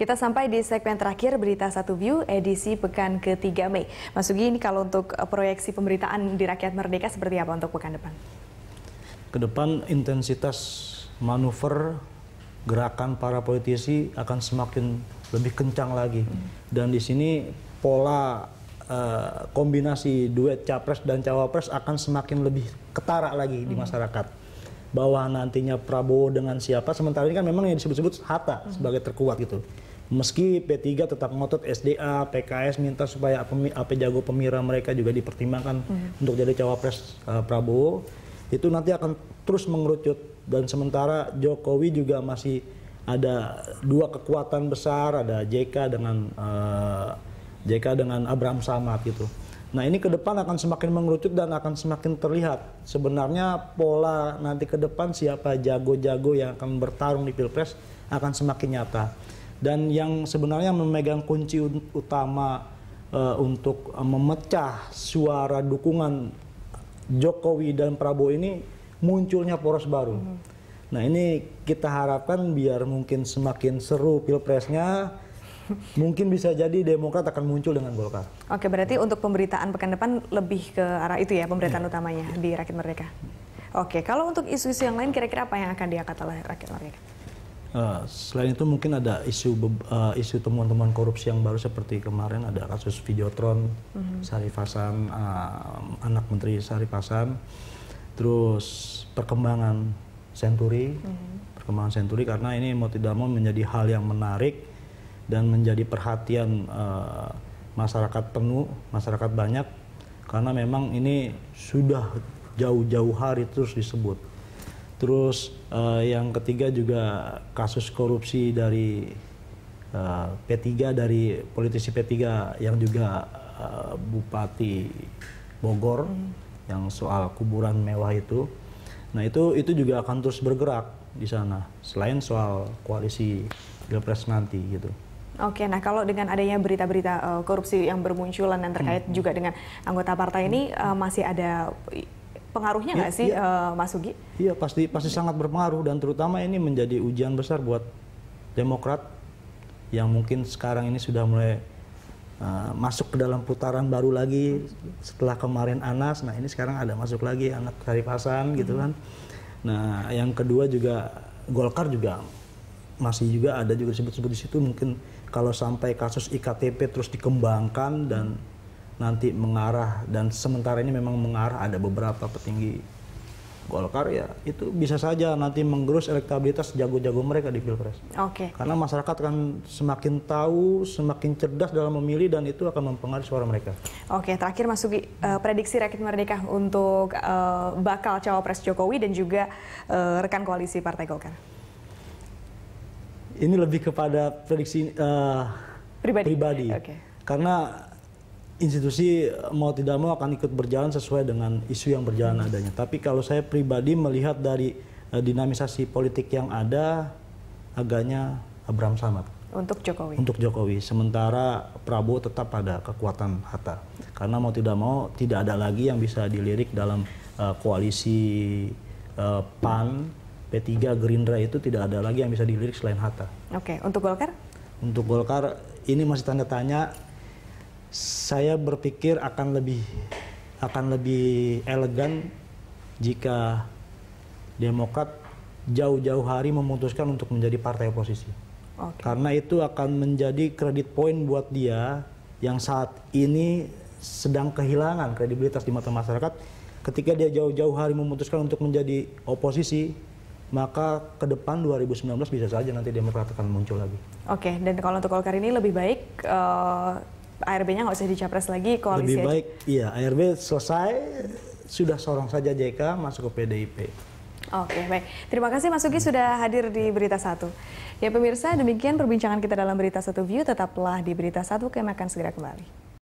Kita sampai di segmen terakhir Berita Satu View edisi pekan ke-3 Mei. Mas Sugi, ini kalau untuk proyeksi pemberitaan di Rakyat Merdeka seperti apa untuk pekan depan? Ke depan intensitas manuver gerakan para politisi akan semakin lebih kencang lagi. Dan di sini pola kombinasi duet capres dan cawapres akan semakin lebih ketara lagi di masyarakat. Bahwa nantinya Prabowo dengan siapa, sementara ini kan memang yang disebut-sebut Hatta sebagai terkuat gitu. Meski P3 tetap ngotot SDA, PKS minta supaya AP Jago Pemira mereka juga dipertimbangkan untuk jadi cawapres Prabowo, itu nanti akan terus mengerucut. Dan sementara Jokowi juga masih ada dua kekuatan besar, ada JK dengan Abraham Samad gitu. Nah ini ke depan akan semakin mengerucut dan akan semakin terlihat sebenarnya pola nanti ke depan siapa jago-jago yang akan bertarung di Pilpres akan semakin nyata. Dan yang sebenarnya memegang kunci utama untuk memecah suara dukungan Jokowi dan Prabowo ini munculnya poros baru. Nah ini kita harapkan biar mungkin semakin seru Pilpresnya. Mungkin bisa jadi Demokrat akan muncul dengan Golkar. Oke, berarti untuk pemberitaan pekan depan lebih ke arah itu ya, pemberitaan utamanya di Rakyat Merdeka. Oke, kalau untuk isu-isu yang lain kira-kira apa yang akan diangkat oleh Rakyat Merdeka? Selain itu mungkin ada isu temuan-temuan korupsi yang baru seperti kemarin ada kasus Videotron, Syarif Hasan, anak Menteri Syarif Hasan, terus perkembangan Senturi, karena ini mau tidak mau menjadi hal yang menarik dan menjadi perhatian masyarakat penuh, masyarakat banyak, karena memang ini sudah jauh-jauh hari terus disebut. Terus yang ketiga juga kasus korupsi dari P3, dari politisi P3 yang juga Bupati Bogor, yang soal kuburan mewah itu. Nah itu juga akan terus bergerak di sana, selain soal koalisi Pilpres nanti gitu. Oke, nah kalau dengan adanya berita-berita korupsi yang bermunculan dan terkait juga dengan anggota partai ini masih ada pengaruhnya nggak sih, Mas Sugi? Iya, pasti sangat berpengaruh dan terutama ini menjadi ujian besar buat Demokrat yang mungkin sekarang ini sudah mulai masuk ke dalam putaran baru lagi setelah kemarin Anas. Nah ini sekarang ada masuk lagi anak Syarif Hasan gitu kan. Nah yang kedua juga Golkar juga masih juga ada juga disebut-sebut di situ, mungkin kalau sampai kasus IKTP terus dikembangkan dan nanti mengarah, dan sementara ini memang mengarah ada beberapa petinggi Golkar ya itu bisa saja nanti menggerus elektabilitas jago-jago mereka di Pilpres. Oke. Karena masyarakat akan semakin tahu, semakin cerdas dalam memilih dan itu akan mempengaruhi suara mereka. Oke, terakhir Mas Sugi, prediksi Rakyat Merdeka untuk bakal cawapres Jokowi dan juga rekan koalisi Partai Golkar. Ini lebih kepada prediksi pribadi. Okay. Karena institusi mau tidak mau akan ikut berjalan sesuai dengan isu yang berjalan adanya. Tapi kalau saya pribadi melihat dari dinamisasi politik yang ada, agaknya Abraham Samad. Untuk Jokowi? Untuk Jokowi. Sementara Prabowo tetap pada kekuatan Hatta. Karena mau tidak mau tidak ada lagi yang bisa dilirik dalam koalisi PAN, P3, Gerindra itu tidak ada lagi yang bisa dilirik selain Hatta. Oke, untuk Golkar? Untuk Golkar ini masih tanda tanya. Saya berpikir akan lebih elegan jika Demokrat jauh-jauh hari memutuskan untuk menjadi partai oposisi. Karena itu akan menjadi kredit poin buat dia yang saat ini sedang kehilangan kredibilitas di mata masyarakat. Ketika dia jauh-jauh hari memutuskan untuk menjadi oposisi, maka ke depan 2019 bisa saja nanti Demokrat akan muncul lagi. Oke, dan kalau untuk Golkar ini lebih baik ARB-nya nggak usah dicapres lagi, koalisi. Lebih baik, iya, ARB selesai, sudah sorong saja JK masuk ke PDIP. Oke, baik. Terima kasih Mas Sugi sudah hadir di Berita Satu. Ya pemirsa, demikian perbincangan kita dalam Berita Satu View. Tetaplah di Berita Satu, kami akan segera kembali.